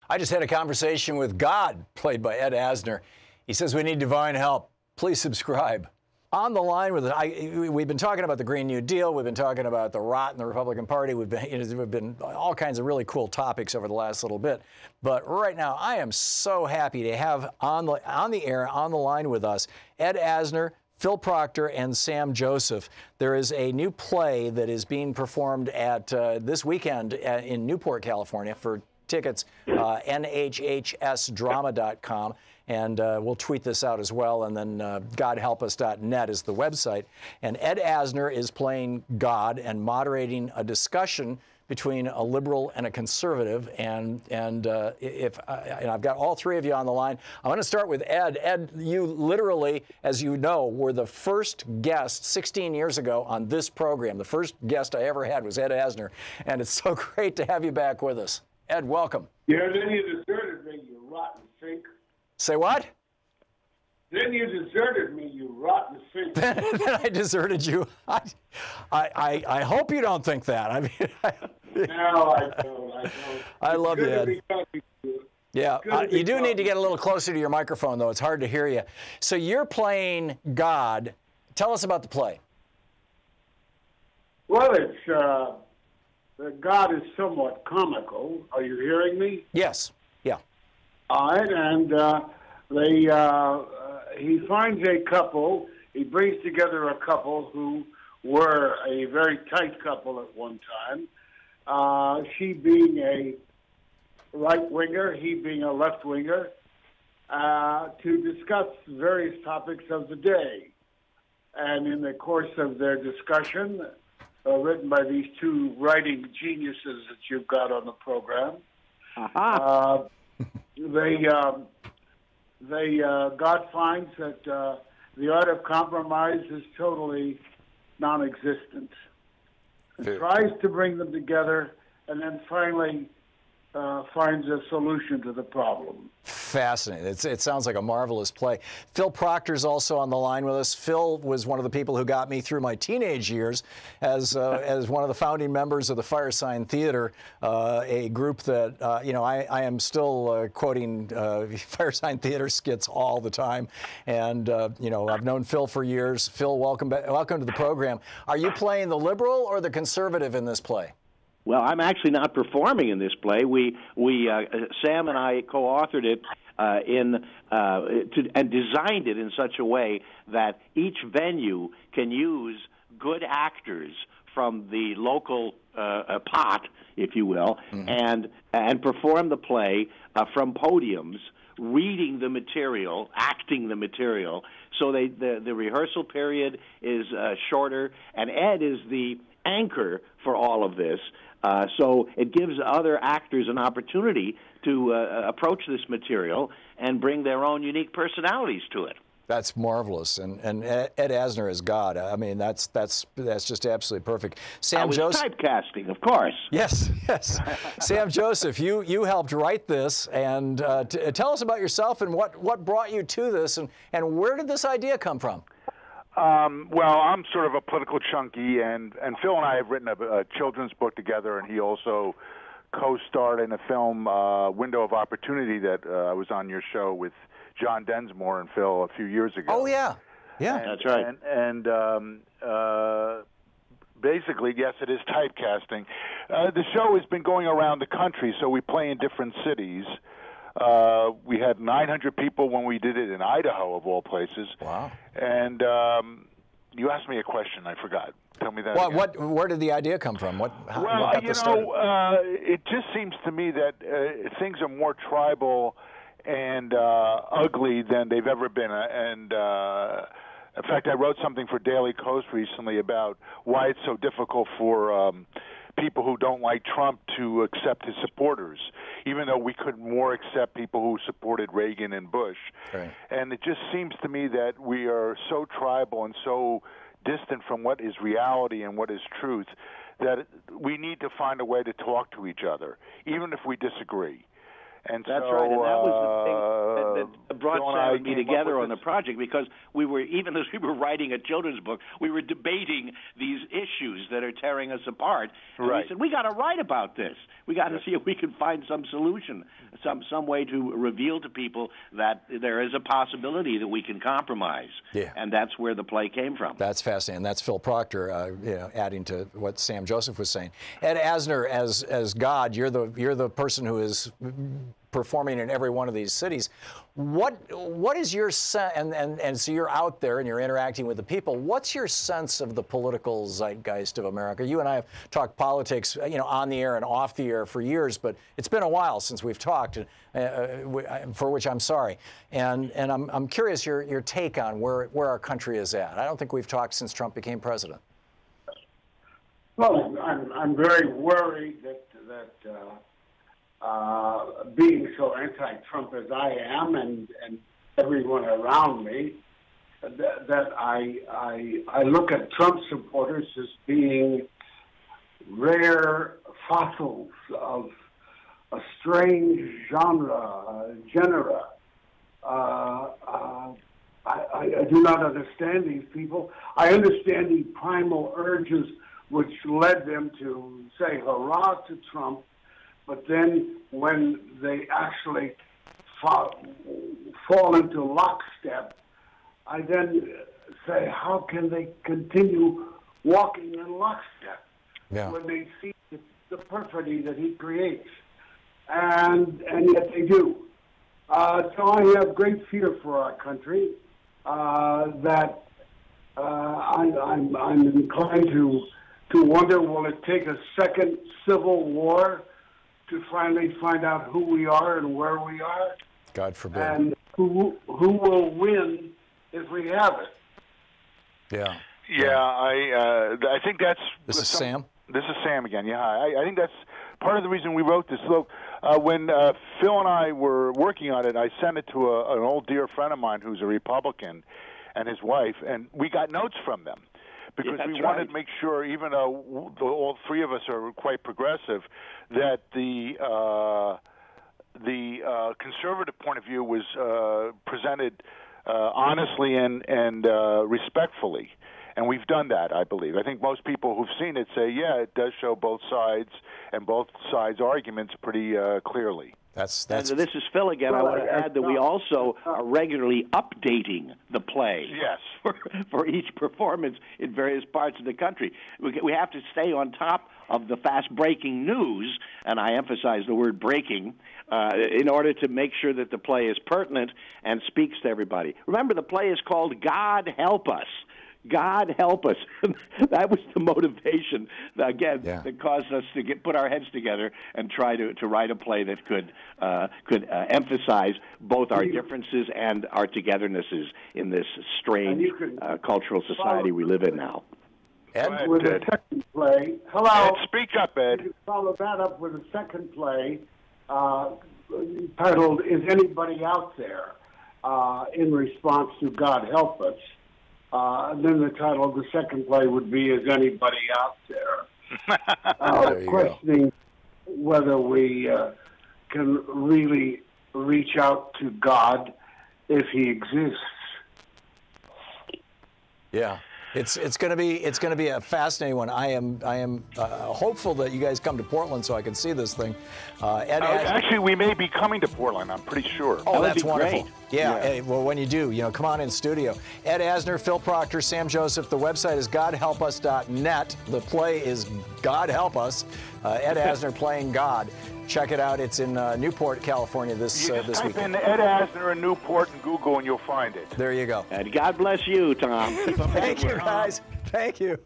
I just had a conversation with God, played by Ed Asner. He says we need divine help. Please subscribe. On the line with it, we've been talking about the Green New Deal. We've been talking about the rot in the Republican Party. We've been all kinds of really cool topics over the last little bit. But right now, I am so happy to have on the air, on the line with us, Ed Asner, Phil Proctor, and Sam Joseph. There is a new play that is being performed at this weekend in Newport, California. For tickets, nhhsdrama.com. And we'll tweet this out as well. And then godhelpus.net is the website. And Ed Asner is playing God and moderating a discussion between a liberal and a conservative. And I've got all three of you on the line. I'm going to start with Ed. Ed, you literally, as you know, were the first guest 16 years ago on this program. The first guest I ever had was Ed Asner. And it's so great to have you back with us. Ed, welcome. Yeah, then you deserted me, you rotten fink. Say what? Then you deserted me, you rotten fink. Then I deserted you. I hope you don't think that. I mean, no, I don't. I love you, Ed. Yeah, you do need to get a little closer to your microphone, though. It's hard to hear you. So you're playing God. Tell us about the play. Well, it's God is somewhat comical. Are you hearing me? Yes. Yeah. All right, and he finds a couple. He brings together a couple who were a very tight couple at one time. She being a right-winger, he being a left-winger, to discuss various topics of the day. And in the course of their discussion, written by these two writing geniuses that you've got on the program, God finds that the art of compromise is totally non-existent. It tries to bring them together, and then finally finds a solution to the problem. Fascinating. It sounds like a marvelous play. Phil Proctor's also on the line with us. Phil was one of the people who got me through my teenage years as one of the founding members of the Firesign Theater, a group that, I am still quoting Firesign Theater skits all the time. And, I've known Phil for years. Phil, welcome to the program. Are you playing the liberal or the conservative in this play? Well, I'm actually not performing in this play. Sam and I co-authored it and designed it in such a way that each venue can use good actors from the local pot, if you will, and perform the play from podiums, reading the material, acting the material. So the rehearsal period is shorter, and Ed is the anchor for all of this. So it gives other actors an opportunity to approach this material and bring their own unique personalities to it. That's marvelous, and Ed Asner is God. I mean, that's just absolutely perfect. Sam Joseph, typecasting, of course. Yes. Sam Joseph, you helped write this, and tell us about yourself and what brought you to this, and where did this idea come from? Well, I'm sort of a political chunky, and Phil and I have written a children's book together, and he also co-starred in a film, Window of Opportunity, that I was on your show with John Densmore and Phil a few years ago. Oh, yeah. Yeah, and, that's right. And basically, yes, it is typecasting. The show has been going around the country, so we play in different cities. We had 900 people when we did it in Idaho, of all places. Wow. And you asked me a question. I forgot. Tell me that again. Where did the idea come from? What got this started? It just seems to me that things are more tribal and ugly than they've ever been. And in fact, I wrote something for Daily Kos recently about why it's so difficult for people who don't like Trump to accept his supporters, even though we could more accept people who supported Reagan and Bush. Right. And it just seems to me that we are so tribal and so distant from what is reality and what is truth that we need to find a way to talk to each other, even if we disagree. And That's so, right, and that was the thing that brought Phil and Sam I and me came up together with on the this. project, because we were, even as we were writing a children's book, we were debating these issues that are tearing us apart. And Right. we said, we got to write about this. We got to see if we can find some solution, some way to reveal to people that there is a possibility that we can compromise. Yeah. And that's where the play came from. That's fascinating. That's Phil Proctor, adding to what Sam Joseph was saying. Ed Asner, as God, you're the person who is performing in every one of these cities. What is your sense? And so you're out there and you're interacting with the people. What's your sense of the political zeitgeist of America? You and I have talked politics, on the air and off the air for years, but it's been a while since we've talked, for which I'm sorry. And I'm curious your take on where our country is at. I don't think we've talked since Trump became president. Well, I'm very worried that being so anti-Trump as I am, and everyone around me, that I look at Trump supporters as being rare fossils of a strange genera. I do not understand these people. I understand the primal urges which led them to say hurrah to Trump, but then when they actually fall into lockstep, I then say, how can they continue walking in lockstep when they see the perfidy that he creates? And yet they do. So I have great fear for our country, that I'm inclined to wonder, will it take a second civil war to finally find out who we are and where we are? God forbid. And who will win if we have it? Yeah. Yeah, I think that's... This is Sam? This is Sam again, yeah. I think that's part of the reason we wrote this. Look, when Phil and I were working on it, I sent it to an old dear friend of mine who's a Republican and his wife, and we got notes from them. Because we wanted to make sure, even though all three of us are quite progressive, that the conservative point of view was presented honestly and respectfully. And we've done that, I believe. I think most people who've seen it say, yeah, it does show both sides and both sides' arguments pretty clearly. That's This is Phil again. I want to add that we also are regularly updating the play for each performance in various parts of the country. We have to stay on top of the fast-breaking news, and I emphasize the word breaking, in order to make sure that the play is pertinent and speaks to everybody. Remember, the play is called God Help Us. God help us. That was the motivation, again, that caused us to put our heads together and try to write a play that could emphasize both our differences and our togethernesses in this strange cultural society we live in now. Ed? With a second play. Hello. Ed, speak up, Ed. You follow that up with a second play titled Is Anybody Out There? In response to God Help Us. Then the title of the second play would be Is Anybody Out There? Questioning whether we can really reach out to God if he exists. Yeah. It's going to be a fascinating one. I am hopeful that you guys come to Portland so I can see this thing. Actually, we may be coming to Portland. I'm pretty sure. Oh, that's wonderful. Great. Yeah. Well, when you do, come on in studio. Ed Asner, Phil Proctor, Sam Joseph. The website is godhelpus.net. The play is God Help Us. Ed Asner playing God. Check it out. It's in Newport, California this type weekend. in Ed Asner in Newport in Google and you'll find it. There you go. And God bless you, Tom. Thank you, guys. Thank you.